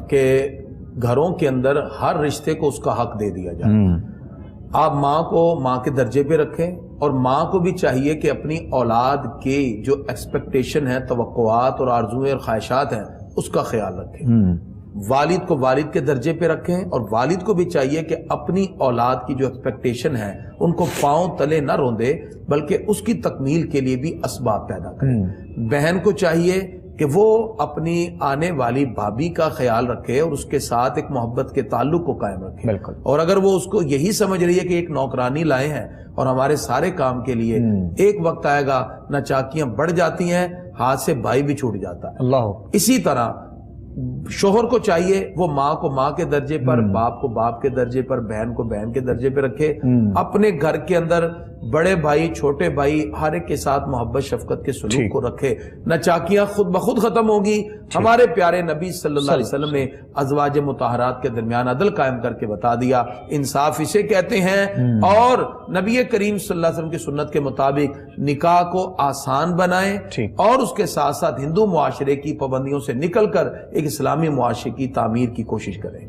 کہ گھروں کے اندر ہر رشتے کو اس کا حق دے دیا جائے. آپ ماں کو ماں کے درجے پہ رکھیں، اور ماں کو بھی چاہیے کہ اپنی اولاد کے جو ایکسپیکٹیشن ہے، توقعات اور آرزویں اور خواہشات ہیں، اس کا خیال رکھیں. والد کو والد کے درجے پہ رکھیں، اور والد کو بھی چاہیے کہ اپنی اولاد کی جو ایکسپیکٹیشن ہے ان کو پاؤں تلے نہ روندے، بلکہ اس کی تکمیل کے لیے بھی اسباب پیدا کریں. بہن کو چاہیے کہ وہ اپنی آنے والی بھابھی کا خیال رکھے اور اس کے ساتھ ایک محبت کے تعلق کو قائم رکھے. بالکل. اور اگر وہ اس کو یہی سمجھ رہی ہے کہ ایک نوکرانی لائے ہیں اور ہمارے سارے کام کے لیے، ایک وقت آئے گا نہ چاکیاں بڑھ جاتی ہیں، ہاتھ سے بھائی بھی چھوٹ جاتا ہے. اللہ. اسی طرح شوہر کو چاہیے وہ ماں کو ماں کے درجے پر، باپ کو باپ کے درجے پر، بہن کو بہن کے درجے پہ رکھے. اپنے گھر کے اندر بڑے بھائی چھوٹے بھائی ہر ایک کے ساتھ محبت شفقت کے سلوک کو رکھے. نہ چاکیاں خود بخود ختم ہوگی. ہمارے پیارے نبی صلی اللہ علیہ وسلم نے ازواج مطہرات کے درمیان عدل قائم کر کے بتا دیا. انصاف اسے کہتے ہیں. اور نبی کریم صلی اللہ علیہ وسلم کی سنت کے مطابق نکاح کو آسان بنائیں، اور اس کے ساتھ ساتھ ہندو معاشرے کی پابندیوں سے نکل کر ایک اسلامی معاشرے کی تعمیر کی کوشش کریں.